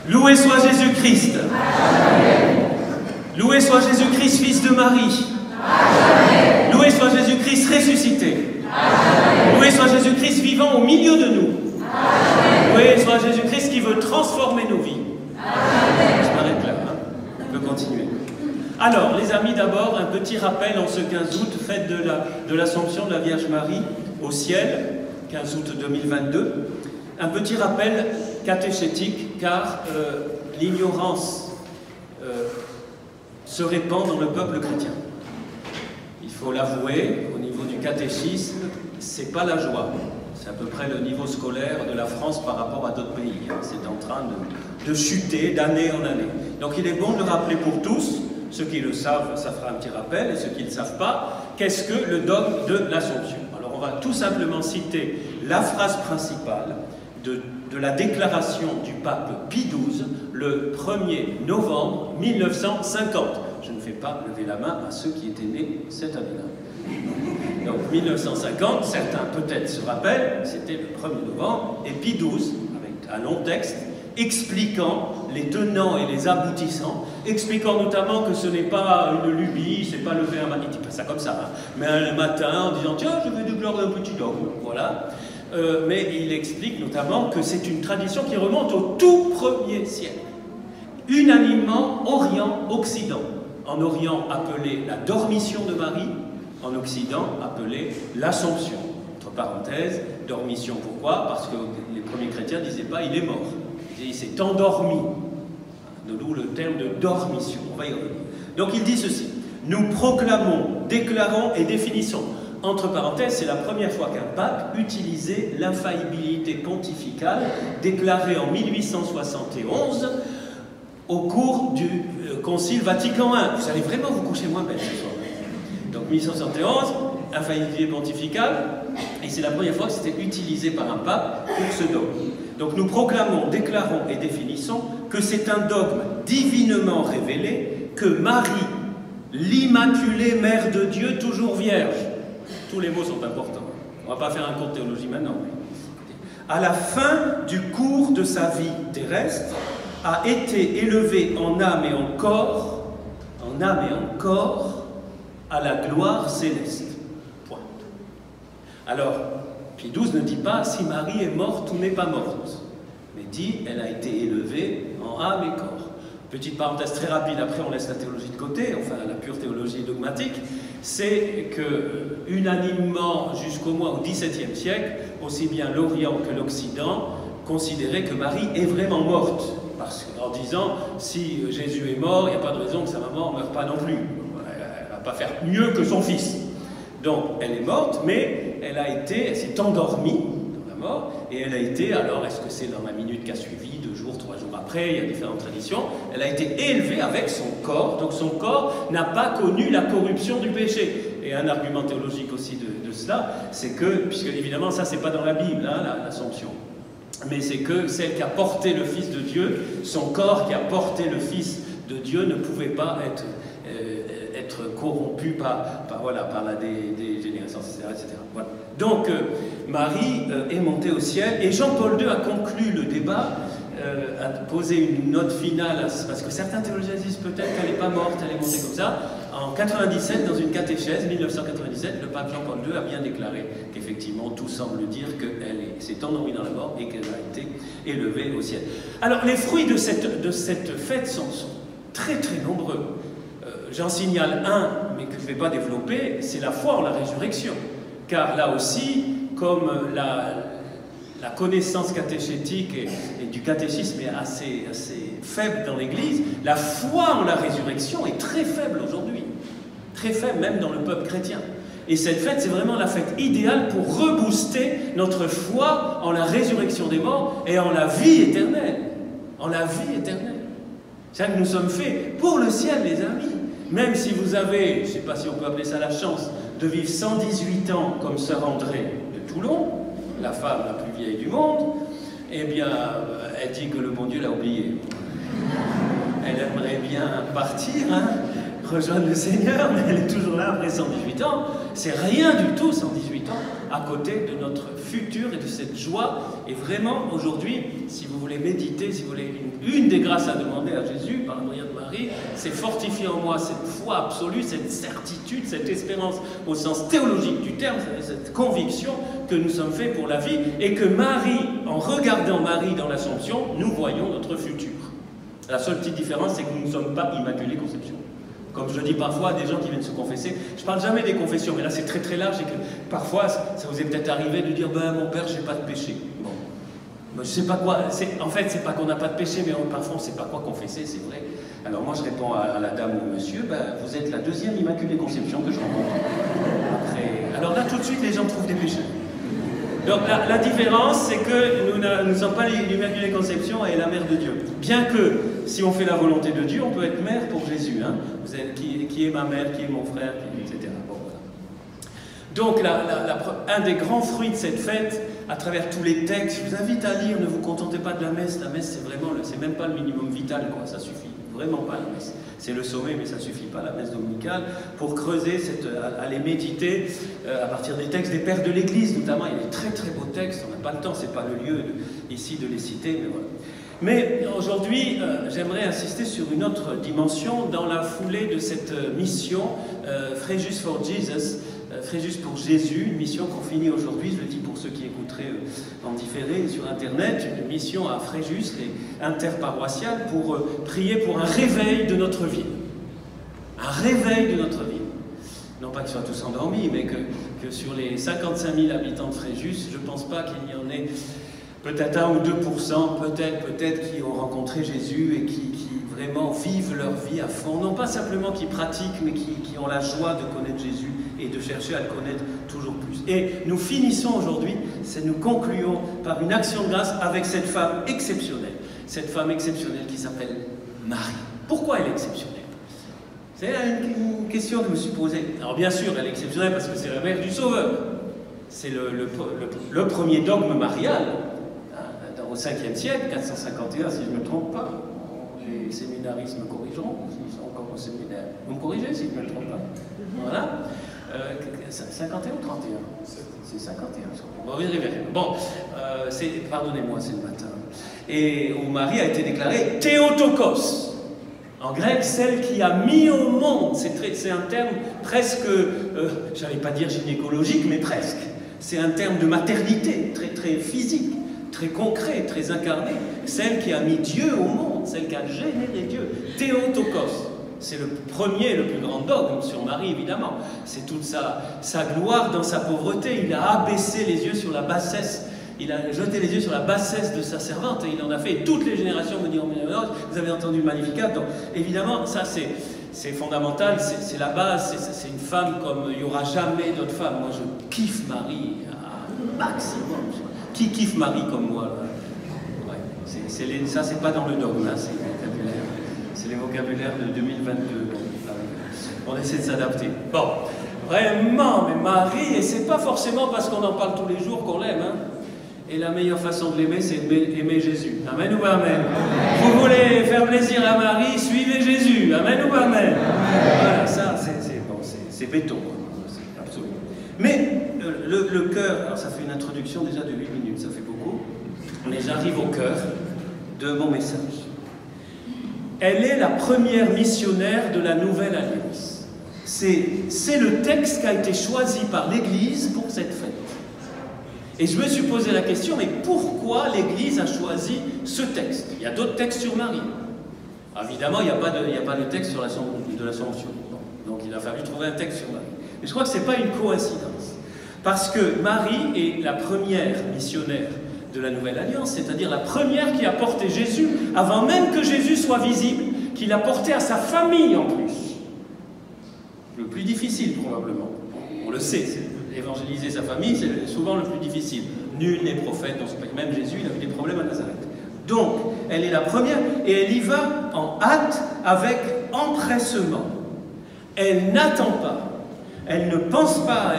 Loué soit Jésus-Christ. Loué soit Jésus-Christ, fils de Marie. Loué soit Jésus-Christ ressuscité. Loué soit Jésus-Christ vivant au milieu de nous. Loué soit Jésus-Christ qui veut transformer nos vies. Je m'arrête là, hein. On peut continuer. Alors, les amis, d'abord, un petit rappel en ce 15 août, fête de l'Assomption de la Vierge Marie au ciel, 15 août 2022. Un petit rappel catéchétique, car l'ignorance se répand dans le peuple chrétien. Il faut l'avouer, au niveau du catéchisme, c'est pas la joie. C'est à peu près le niveau scolaire de la France par rapport à d'autres pays. C'est en train de chuter d'année en année. Donc il est bon de le rappeler pour tous. Ceux qui le savent, ça fera un petit rappel, et ceux qui ne le savent pas, qu'est-ce que le dogme de l'Assomption? Alors on va tout simplement citer la phrase principale de la déclaration du pape Pie XII le 1er novembre 1950. Je ne fais pas lever la main à ceux qui étaient nés cette année-là. Donc 1950, certains peut-être se rappellent, c'était le 1er novembre, et Pie XII, avec un long texte, expliquant les tenants et les aboutissants, expliquant notamment que ce n'est pas une lubie, c'est pas lever un matin, il dit pas ça comme ça, hein, mais un matin en disant tiens, je vais déclarer un petit dogme, voilà. Mais il explique notamment que c'est une tradition qui remonte au tout premier siècle. Unanimement, Orient-Occident. En Orient, appelé la dormition de Marie, en Occident, appelé l'Assomption. Entre parenthèses, dormition, pourquoi? Parce que les premiers chrétiens ne disaient pas il est mort. Il s'est endormi. D'où le terme de dormition. On va y revenir. Donc il dit ceci. Nous proclamons, déclarons et définissons. Entre parenthèses, c'est la première fois qu'un pape utilisait l'infaillibilité pontificale déclarée en 1871 au cours du Concile Vatican I. Vous allez vraiment vous coucher moins bête ce soir. Donc 1871, infaillibilité pontificale, et c'est la première fois que c'était utilisé par un pape pour ce dogme. Donc nous proclamons, déclarons et définissons que c'est un dogme divinement révélé que Marie, l'Immaculée Mère de Dieu, toujours vierge. Tous les mots sont importants. On ne va pas faire un cours de théologie maintenant. À la fin du cours de sa vie terrestre, a été élevée en âme et en corps, à la gloire céleste. Point. Alors, Pie XII ne dit pas si Marie est morte ou n'est pas morte, mais dit elle a été élevée en âme et corps. Petite parenthèse très rapide, après on laisse la théologie de côté, enfin la pure théologie dogmatique, c'est que unanimement jusqu'au moins au XVIIe siècle, aussi bien l'Orient que l'Occident considéraient que Marie est vraiment morte. Parce qu'en disant, si Jésus est mort, il n'y a pas de raison que sa maman ne meure pas non plus. Elle ne va pas faire mieux que son fils. Donc, elle est morte, mais elle s'est endormie dans la mort, et elle a été, alors, est-ce que c'est dans la minute qui a suivi, 2 jours, 3 jours après, il y a différentes traditions, elle a été élevée avec son corps, donc son corps n'a pas connu la corruption du péché. Et un argument théologique aussi de cela, c'est que, puisque évidemment, ça, c'est pas dans la Bible, hein, l'Assomption. Mais c'est que celle qui a porté le Fils de Dieu, son corps qui a porté le Fils de Dieu ne pouvait pas être corrompu par la dégénérescence, etc. Voilà. Donc, Marie est montée au ciel, et Jean-Paul II a conclu le débat, a posé une note finale, parce que certains théologiens disent peut-être qu'elle n'est pas morte, elle est montée comme ça. En 97, dans une catéchèse, 1997, le pape Jean-Paul II a bien déclaré qu'effectivement tout semble dire qu'elle s'est endormie dans la mort et qu'elle a été élevée au ciel. Alors les fruits de cette fête sont très très nombreux. J'en signale un, mais que je ne vais pas développer, c'est la foi en la résurrection. Car là aussi, comme la connaissance catéchétique et du catéchisme est assez faible dans l'Église, la foi en la résurrection est très faible aujourd'hui. Très faible même dans le peuple chrétien. Et cette fête, c'est vraiment la fête idéale pour rebooster notre foi en la résurrection des morts et en la vie éternelle. En la vie éternelle. C'est-à-dire que nous sommes faits pour le ciel, les amis. Même si vous avez, je ne sais pas si on peut appeler ça la chance, de vivre 118 ans comme Sœur Andrée de Toulon, la femme la plus vieille du monde, eh bien, elle dit que le bon Dieu l'a oubliée. Elle aimerait bien partir, hein, rejoindre le Seigneur, mais elle est toujours là après 118 ans. C'est rien du tout, 118 ans, à côté de notre futur et de cette joie Et vraiment, aujourd'hui, si vous voulez méditer, si vous voulez une des grâces à demander à Jésus, par le moyen de Marie, c'est fortifier en moi cette foi absolue, cette certitude, cette espérance au sens théologique du terme, cette conviction que nous sommes faits pour la vie, et que Marie, en regardant Marie dans l'Assomption, nous voyons notre futur. La seule petite différence, c'est que nous ne sommes pas Immaculée Conception. Comme je le dis parfois à des gens qui viennent se confesser, je ne parle jamais des confessions, mais là c'est très très large et que parfois ça vous est peut-être arrivé de dire ben, mon père, je n'ai pas de péché. Bon, ben, je ne sais pas quoi, en fait c'est pas qu'on n'a pas de péché, mais parfois on ne sait pas quoi confesser, c'est vrai. Alors moi je réponds à la dame ou au monsieur, ben, vous êtes la deuxième Immaculée Conception que je rencontre. Après, alors là tout de suite les gens trouvent des péchés. Donc la différence, c'est que nous ne sommes pas l'Immaculée Conception et la Mère de Dieu. Bien que, si on fait la volonté de Dieu, on peut être mère pour Jésus. Hein. Vous êtes, qui est ma mère, qui est mon frère, etc. Bon, voilà. Donc, un des grands fruits de cette fête, à travers tous les textes, je vous invite à lire, ne vous contentez pas de la messe. La messe, c'est même pas le minimum vital, quoi, ça suffit. Vraiment pas la messe. C'est le sommet, mais ça ne suffit pas, la messe dominicale, pour creuser, aller méditer à partir des textes des pères de l'Église, notamment. Il y a des très très beaux textes, on n'a pas le temps, c'est pas le lieu ici de les citer, mais voilà. Mais aujourd'hui, j'aimerais insister sur une autre dimension dans la foulée de cette mission Fréjus for Jesus, Fréjus pour Jésus, une mission qu'on finit aujourd'hui, je le dis pour ceux qui écouteraient en différé sur Internet, une mission à Fréjus, et interparoissiale, pour prier pour un réveil de notre vie. Un réveil de notre vie. Non pas qu'ils soient tous endormis, mais que sur les 55 000 habitants de Fréjus, je ne pense pas qu'il y en ait peut-être 1 ou 2%, peut-être qui ont rencontré Jésus et qui vraiment vivent leur vie à fond. Non pas simplement qui pratiquent, mais qui ont la joie de connaître Jésus et de chercher à le connaître toujours plus. Et nous finissons aujourd'hui, nous concluons par une action de grâce avec cette femme exceptionnelle qui s'appelle Marie. Pourquoi elle est exceptionnelle? C'est une question que je me suis posée. Alors bien sûr, elle est exceptionnelle parce que c'est la mère du Sauveur. C'est le premier dogme marial au 5e siècle, 451 si je ne me trompe pas. Les séminaristes me corrigeront, s'ils sont encore au séminaire. Vous me corrigez si je ne me trompe pas. Voilà. 51 ou 31? C'est 51, je crois. Bon, pardonnez-moi, c'est le matin. Et où Marie a été déclarée Théotokos. En grec, celle qui a mis au monde. C'est un terme presque, je n'allais pas dire gynécologique, mais presque. C'est un terme de maternité, très, très physique, très concret, très incarné. Celle qui a mis Dieu au monde, celle qui a généré Dieu. Théotokos. C'est le premier et le plus grand dogme sur Marie, évidemment. C'est toute sa gloire dans sa pauvreté. Il a abaissé les yeux sur la bassesse. Il a jeté les yeux sur la bassesse de sa servante. Et il en a fait. Toutes les générations me diront, vous avez entendu Magnificat. Donc, évidemment, ça, c'est fondamental. C'est la base. C'est une femme comme il n'y aura jamais d'autre femme. Moi, je kiffe Marie à maximum. Qui kiffe Marie comme moi? Ouais. Ça, c'est pas dans le dogme. Hein, c'est le vocabulaire. C'est les vocabulaires de 2022. On essaie de s'adapter. Bon, vraiment, mais Marie, et c'est pas forcément parce qu'on en parle tous les jours qu'on l'aime. Hein. Et la meilleure façon de l'aimer, c'est d'aimer Jésus. Amen ou pas amen? Vous voulez faire plaisir à Marie, suivez Jésus. Amen ou pas amen? Voilà, ça, c'est béton. C'est absolu. Mais le cœur, alors ça fait une introduction déjà de 8 minutes, ça fait beaucoup. Mais j'arrive au cœur de mon message. Elle est la première missionnaire de la Nouvelle Alliance. C'est le texte qui a été choisi par l'Église pour cette fête. Et je me suis posé la question, mais pourquoi l'Église a choisi ce texte? Il y a d'autres textes sur Marie. Évidemment, il n'y a pas de texte sur de l'Assomption. Donc il a fallu trouver un texte sur Marie. Mais je crois que ce n'est pas une coïncidence. Parce que Marie est la première missionnaire de la Nouvelle Alliance, c'est-à-dire la première qui a porté Jésus, avant même que Jésus soit visible, qui l'a porté à sa famille en plus. Le plus difficile probablement, on le sait, évangéliser sa famille, c'est souvent le plus difficile. Nul n'est prophète dans ce pays, même Jésus, il a eu des problèmes à Nazareth. Donc, elle est la première, et elle y va en hâte, avec empressement. Elle n'attend pas, elle ne pense pas à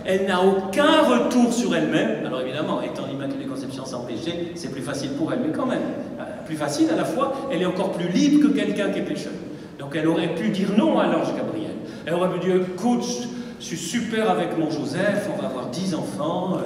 elle n'a aucun retour sur elle-même. Alors évidemment, étant l'Immaculée Conception sans péché, c'est plus facile pour elle, mais quand même, plus facile à la fois, elle est encore plus libre que quelqu'un qui est pécheur. Donc elle aurait pu dire non à l'ange Gabriel. Elle aurait pu dire, écoute, je suis super avec mon Joseph, on va avoir 10 enfants,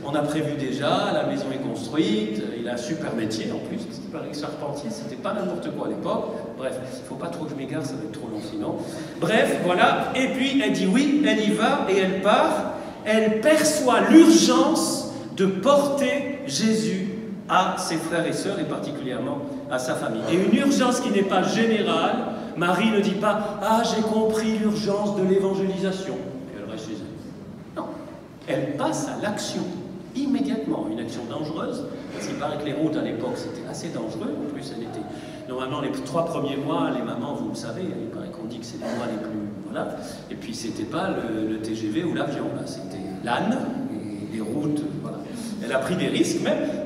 on a prévu déjà, la maison est construite, il a un super métier en plus, parce qu'il paraît que charpentier, c'était pas n'importe quoi à l'époque. Bref, il ne faut pas trop que je m'égare, ça va être trop long sinon. Bref, voilà, et puis elle dit oui, elle y va, et elle part, elle perçoit l'urgence de porter Jésus à ses frères et sœurs, et particulièrement à sa famille. Et une urgence qui n'est pas générale. Marie ne dit pas « Ah, j'ai compris l'urgence de l'évangélisation », puis elle reste chez elle. Non, elle passe à l'action, immédiatement, une action dangereuse, parce qu'il paraît que les routes à l'époque c'était assez dangereux, en plus elle était... Normalement, les 3 premiers mois, les mamans, vous le savez, il paraît qu'on dit que c'est les mois les plus... Voilà. Et puis c'était pas le TGV ou l'avion, là, c'était l'âne, et les routes, voilà. Elle a pris des risques,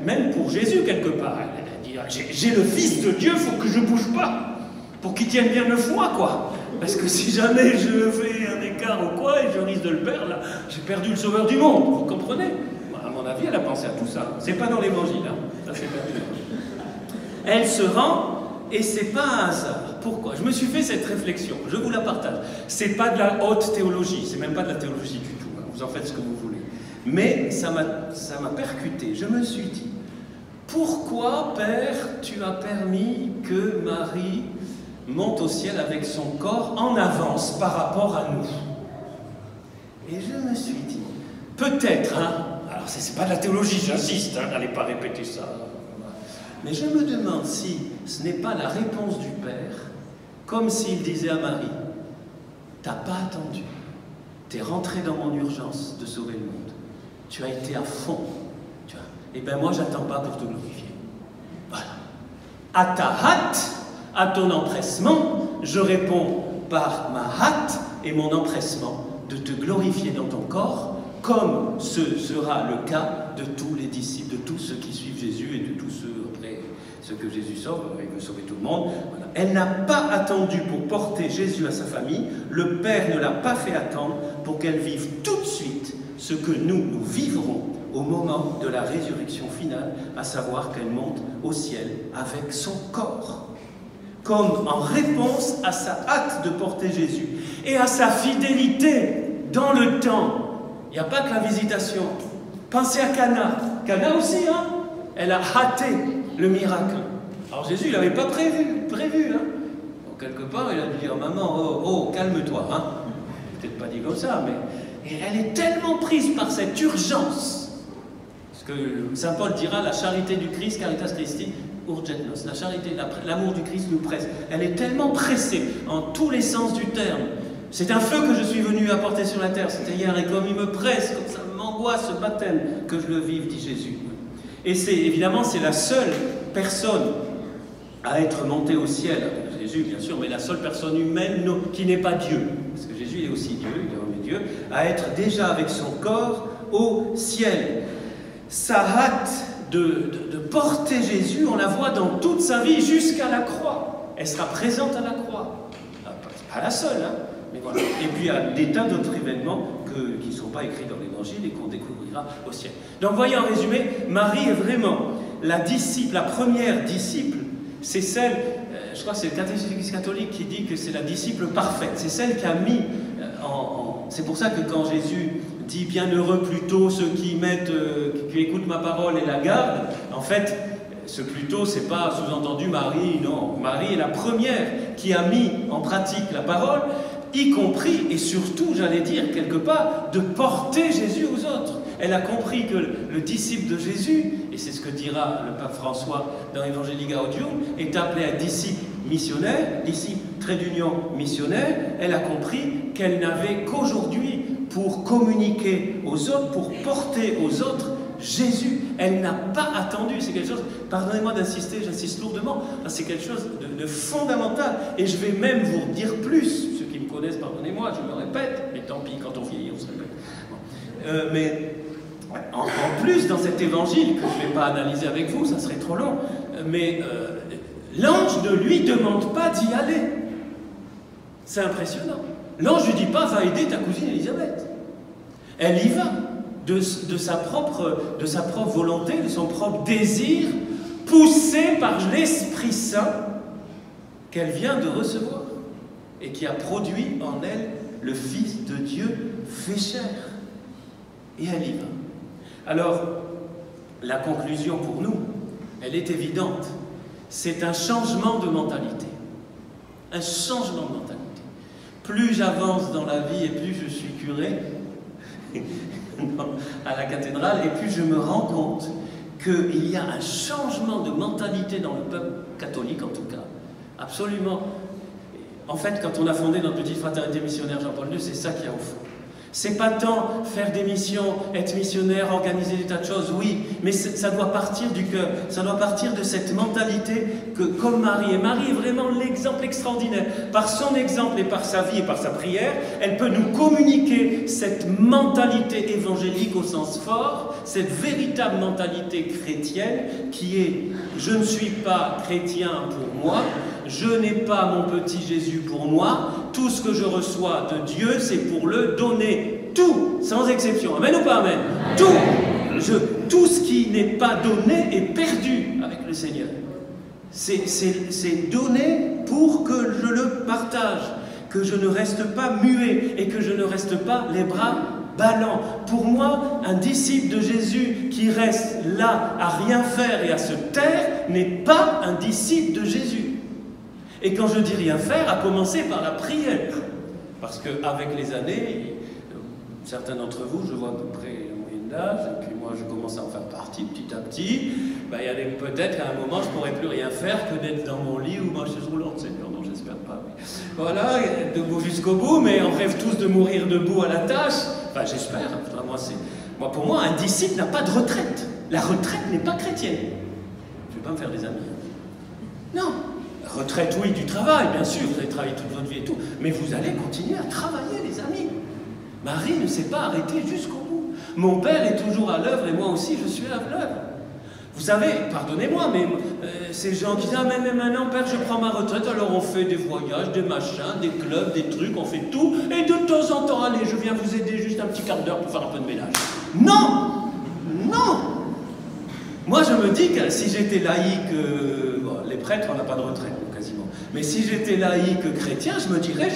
même pour Jésus, quelque part. Elle a dit, j'ai le Fils de Dieu, il faut que je ne bouge pas, pour qu'il tienne bien 9 mois, quoi. Parce que si jamais je fais un écart ou quoi, et je risque de le perdre, là, j'ai perdu le Sauveur du monde, vous comprenez? À mon avis, elle a pensé à tout ça. C'est pas dans l'Évangile, hein. Ça c'est perdu. Elle se rend, et c'est pas un hasard. Pourquoi? Je me suis fait cette réflexion, je vous la partage. C'est pas de la haute théologie, c'est même pas de la théologie du tout, hein. Vous en faites ce que vous voulez. Mais ça m'a percuté. Je me suis dit, pourquoi, Père, tu as permis que Marie monte au ciel avec son corps en avance par rapport à nous? Et je me suis dit, peut-être, hein, alors c'est pas de la théologie, j'insiste, hein, n'allez pas répéter ça, mais je me demande si ce n'est pas la réponse du Père, comme s'il disait à Marie, t'as pas attendu, t'es rentré dans mon urgence de sauver le monde. Tu as été à fond, tu vois. Et bien moi, j'attends pas pour te glorifier. Voilà. À ta hâte, à ton empressement, je réponds par ma hâte et mon empressement de te glorifier dans ton corps, comme ce sera le cas de tous les disciples, de tous ceux qui suivent Jésus et de tous ceux, après, ceux que Jésus sauve, il veut sauver tout le monde. Voilà. Elle n'a pas attendu pour porter Jésus à sa famille, le Père ne l'a pas fait attendre pour qu'elle vive tout de suite ce que nous vivrons au moment de la résurrection finale, à savoir qu'elle monte au ciel avec son corps, comme en réponse à sa hâte de porter Jésus et à sa fidélité dans le temps. Il n'y a pas que la visitation. Pensez à Cana. Cana aussi, hein, elle a hâté le miracle. Alors Jésus, il n'avait pas prévu, hein. Donc, quelque part, il a dû dire, maman, oh, calme-toi, hein. Peut-être pas dit comme ça, mais... Et elle est tellement prise par cette urgence, ce que Saint Paul dira, la charité du Christ, caritas Christi, urget nos, la charité, l'amour du Christ nous presse. Elle est tellement pressée, en tous les sens du terme. C'est un feu que je suis venu apporter sur la terre, c'était hier, et comme il me presse, comme ça m'angoisse ce baptême, que je le vive, dit Jésus. Et évidemment, c'est la seule personne à être montée au ciel, Jésus bien sûr, mais la seule personne humaine qui n'est pas Dieu, parce que Jésus est aussi Dieu, il est homme et Dieu, à être déjà avec son corps au ciel. Sa hâte de porter Jésus, on la voit dans toute sa vie jusqu'à la croix. Elle sera présente à la croix. Pas la seule, hein, mais voilà. Et puis il y a des tas d'autres événements qui ne sont pas écrits dans l'Évangile et qu'on découvrira au ciel. Donc voyez en résumé, Marie est vraiment la première disciple, c'est celle, je crois que c'est le catéchisme catholique qui dit que c'est la disciple parfaite, c'est celle qui a mis c'est pour ça que quand Jésus dit « bienheureux plutôt ceux qui écoutent ma parole et la gardent », en fait, ce plutôt, c'est pas sous-entendu Marie, non. Marie est la première qui a mis en pratique la parole, y compris et surtout, j'allais dire, quelque part, de porter Jésus aux autres. Elle a compris que le disciple de Jésus, et c'est ce que dira le pape François dans Evangelii Gaudium, est appelé un disciple missionnaire, disciple trait d'union missionnaire. Elle a compris qu'elle n'avait qu'aujourd'hui pour communiquer aux autres, pour porter aux autres Jésus. Elle n'a pas attendu, c'est quelque chose, pardonnez-moi d'insister, j'insiste lourdement, c'est quelque chose de fondamental. Et je vais même vous dire plus, ceux qui me connaissent, pardonnez-moi, je me répète, mais tant pis, quand on vieillit, on se répète. Bon. Mais en plus, dans cet évangile, que je ne vais pas analyser avec vous, ça serait trop long, mais l'ange ne lui demande pas d'y aller. C'est impressionnant. L'ange ne lui dit pas, va aider ta cousine Élisabeth. Elle y va. De sa propre volonté, de son propre désir, poussé par l'Esprit Saint qu'elle vient de recevoir et qui a produit en elle le Fils de Dieu fait chair. Et elle y va. Alors, la conclusion pour nous, elle est évidente. C'est un changement de mentalité. Un changement de mentalité. Plus j'avance dans la vie et plus je suis curé à la cathédrale, et plus je me rends compte qu'il y a un changement de mentalité dans le peuple catholique, en tout cas. Absolument. En fait, quand on a fondé notre petite fraternité missionnaire Jean-Paul II, c'est ça qu'il y a au fond. C'est pas tant faire des missions, être missionnaire, organiser des tas de choses, oui, mais ça doit partir du cœur, ça doit partir de cette mentalité que, comme Marie, et Marie est vraiment l'exemple extraordinaire, par son exemple et par sa vie et par sa prière, elle peut nous communiquer cette mentalité évangélique au sens fort, cette véritable mentalité chrétienne qui est « je ne suis pas chrétien pour moi », je n'ai pas mon petit Jésus pour moi, tout ce que je reçois de Dieu, c'est pour le donner. Tout, sans exception. Amen ou pas amen? Tout ce qui n'est pas donné est perdu avec le Seigneur. C'est donné pour que je le partage, que je ne reste pas muet et que je ne reste pas les bras ballants. Pour moi, un disciple de Jésus qui reste là à rien faire et à se taire n'est pas un disciple de Jésus. Et quand je dis rien faire, à commencer par la prière. Parce qu'avec les années, certains d'entre vous, je vois à peu près le moyen d'âge, et puis moi je commence à en faire partie petit à petit, il y a peut-être qu'à un moment je ne pourrais plus rien faire que d'être dans mon lit ou ma chaise roulante, Seigneur, non j'espère pas. Mais voilà, debout jusqu'au bout, mais on rêve tous de mourir debout à la tâche. Enfin j'espère, pour moi un disciple n'a pas de retraite. La retraite n'est pas chrétienne. Je ne vais pas me faire des amis. Non. Retraite, oui, du travail, bien sûr, vous allez travailler toute votre vie et tout, mais vous allez continuer à travailler, les amis. Marie ne s'est pas arrêtée jusqu'au bout. Mon père est toujours à l'œuvre et moi aussi je suis à l'œuvre. Vous savez, pardonnez-moi, mais ces gens qui disent « Ah, mais maintenant, père, je prends ma retraite, alors on fait des voyages, des machins, des clubs, des trucs, on fait tout, et de temps en temps, allez, je viens vous aider juste un petit quart d'heure pour faire un peu de ménage. » Non! Non! Moi, je me dis que si j'étais laïque, les prêtres, on n'a pas de retraite, quasiment. Mais si j'étais laïque chrétien, je me dirais,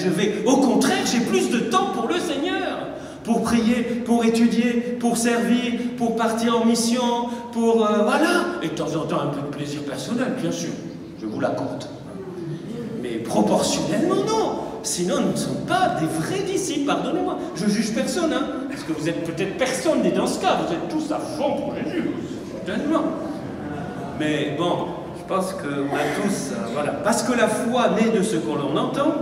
au contraire, j'ai plus de temps pour le Seigneur. Pour prier, pour étudier, pour servir, pour partir en mission, voilà. Et de temps en temps, un peu de plaisir personnel, bien sûr. Je vous l'accorde. Mais proportionnellement, non. Sinon, nous ne sommes pas des vrais disciples, pardonnez-moi. Je juge personne, hein. Parce que vous êtes peut-être personne né dans ce cas. Vous êtes tous à fond pour Jésus. Certainement. Mais bon, je pense qu'on a tous, voilà. Parce que la foi naît de ce que l'on entend,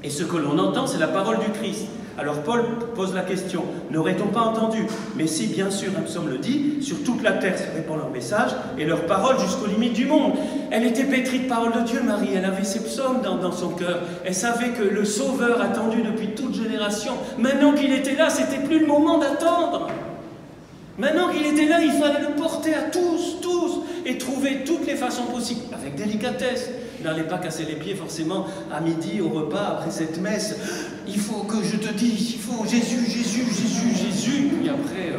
et ce que l'on entend, c'est la parole du Christ. Alors Paul pose la question, n'aurait-on pas entendu? Mais si, bien sûr, un psaume le dit, sur toute la terre se répand leur message, et leur parole jusqu'aux limites du monde. Elle était pétrie de parole de Dieu, Marie, elle avait ses psaumes dans son cœur. Elle savait que le Sauveur attendu depuis toute génération, maintenant qu'il était là, c'était plus le moment d'attendre. Maintenant qu'il était là, il fallait le porter à tous, et trouver toutes les façons possibles, avec délicatesse. N'allez pas casser les pieds forcément à midi, au repas, après cette messe. Il faut que je te dise, il faut Jésus, Jésus, Jésus, Jésus. Puis après,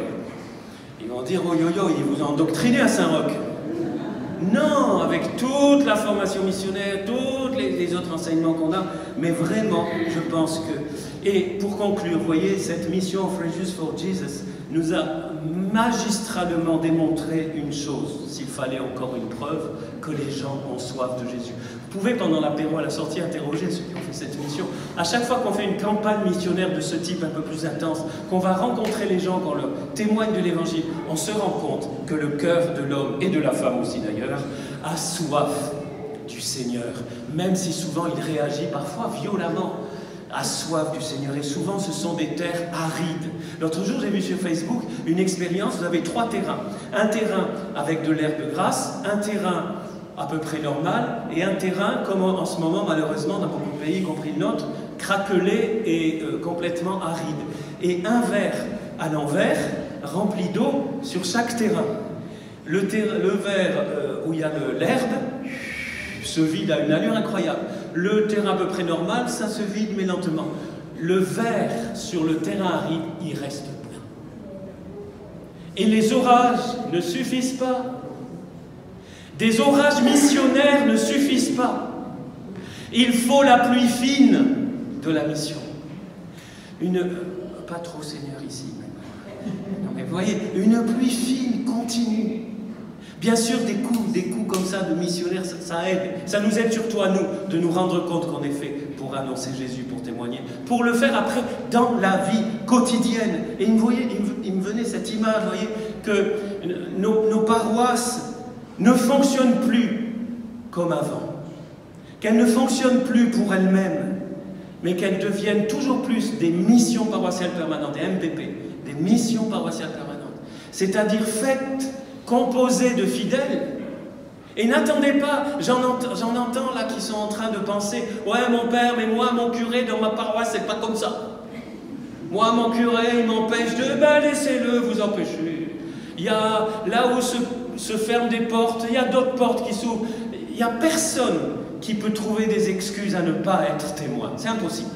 ils vont dire, oh yo yo, ils vous ont endoctriné à Saint-Roch. Non, avec toute la formation missionnaire, tous les autres enseignements qu'on a, mais vraiment, je pense que... Et pour conclure, vous voyez, cette mission Fréjus for Jesus nous a magistralement démontré une chose, s'il fallait encore une preuve, que les gens ont soif de Jésus. Vous pouvez, pendant l'apéro à la sortie, interroger ceux qui ont fait cette mission. À chaque fois qu'on fait une campagne missionnaire de ce type un peu plus intense, qu'on va rencontrer les gens, qu'on leur témoigne de l'Évangile, on se rend compte que le cœur de l'homme, et de la femme aussi d'ailleurs, a soif du Seigneur, même si souvent il réagit parfois violemment, a soif du Seigneur. Et souvent, ce sont des terres arides. L'autre jour, j'ai vu sur Facebook une expérience, vous avez 3 terrains. Un terrain avec de l'herbe grasse, un terrain à peu près normal, et un terrain, comme en ce moment, malheureusement, dans beaucoup de pays, y compris le nôtre, craquelé et complètement aride. Et un verre à l'envers, rempli d'eau sur chaque terrain. Le verre où il y a l'herbe se vide à une allure incroyable. Le terrain à peu près normal, ça se vide mais lentement. Le verre sur le terrain aride, il reste plein. Et les orages ne suffisent pas. Des orages missionnaires ne suffisent pas. Il faut la pluie fine de la mission. pas trop, Seigneur, ici. Non, mais vous voyez, une pluie fine, continue. Bien sûr, des coups comme ça de missionnaires, ça aide. Ça nous aide surtout à nous, de nous rendre compte qu'on est fait pour annoncer Jésus, pour témoigner, pour le faire après dans la vie quotidienne. Et vous voyez, il me venait cette image, vous voyez, que nos paroisses ne fonctionnent plus comme avant. Qu'elles ne fonctionnent plus pour elles-mêmes, mais qu'elles deviennent toujours plus des missions paroissiales permanentes, des MPP, des missions paroissiales permanentes. C'est-à-dire faites, composées de fidèles. Et n'attendez pas, j'en entends là qui sont en train de penser, ouais mon père, mais moi mon curé dans ma paroisse c'est pas comme ça. Moi mon curé il m'empêche de, ben laissez-le vous empêcher. Il y a là où se ferment des portes, il y a d'autres portes qui s'ouvrent. Il n'y a personne qui peut trouver des excuses à ne pas être témoin. C'est impossible.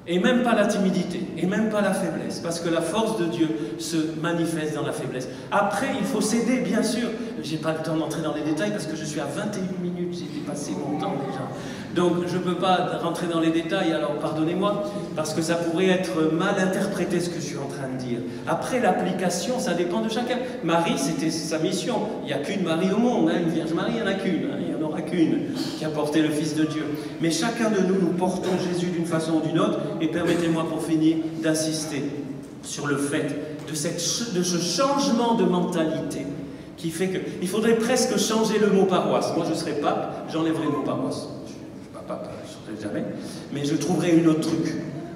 Et même pas la timidité, et même pas la faiblesse, parce que la force de Dieu se manifeste dans la faiblesse. Après, il faut s'aider, bien sûr. Je n'ai pas le temps d'entrer dans les détails, parce que je suis à 21 minutes, j'ai dépassé mon temps déjà. Donc, je ne peux pas rentrer dans les détails, alors pardonnez-moi, parce que ça pourrait être mal interprété ce que je suis en train de dire. Après, l'application, ça dépend de chacun. Marie, c'était sa mission. Il n'y a qu'une Marie au monde, hein. Une Vierge Marie, il n'y en a qu'une. Hein. Il n'y en aura qu'une qui a porté le Fils de Dieu. Mais chacun de nous, nous portons Jésus d'une façon ou d'une autre. Et permettez-moi pour finir d'insister sur le fait de ce changement de mentalité qui fait qu'il faudrait presque changer le mot paroisse. Moi je serais pape, j'enlèverais le mot paroisse. Je ne suis pas pape, je ne serai jamais, mais je trouverai une autre truc.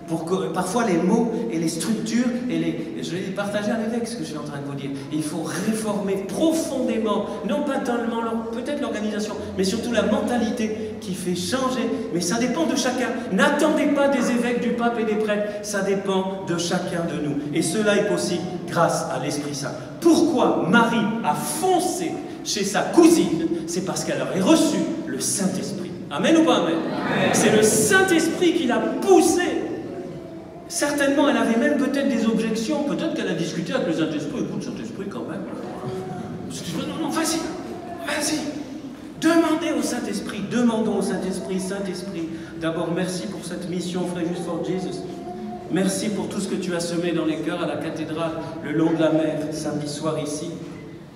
Pour que parfois les mots et les structures, je vais les partager à l'évêque, ce que je suis en train de vous dire. Il faut réformer profondément, non pas tellement peut-être l'organisation, mais surtout la mentalité qui fait changer. Mais ça dépend de chacun. N'attendez pas des évêques, du pape et des prêtres. Ça dépend de chacun de nous. Et cela est possible grâce à l'Esprit Saint. Pourquoi Marie a foncé chez sa cousine? C'est parce qu'elle aurait reçu le Saint-Esprit. Amen ou pas amen? C'est le Saint-Esprit qui l'a poussée. Certainement, elle avait même peut-être des objections, peut-être qu'elle a discuté avec le Saint-Esprit. Écoute, Saint-Esprit, quand même. Non, vas-y. Demandez au Saint-Esprit, demandons au Saint-Esprit, Saint-Esprit, d'abord merci pour cette mission, Fréjus for Jesus. Merci pour tout ce que tu as semé dans les cœurs à la cathédrale, le long de la mer, samedi soir ici.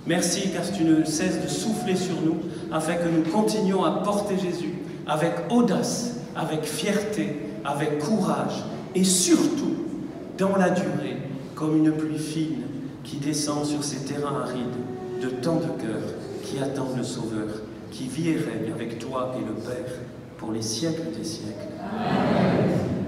Merci car tu ne cesses de souffler sur nous, afin que nous continuions à porter Jésus avec audace, avec fierté, avec courage, et surtout, dans la durée, comme une pluie fine qui descend sur ces terrains arides, de tant de cœurs qui attendent le Sauveur, qui vit et règne avec toi et le Père pour les siècles des siècles. Amen.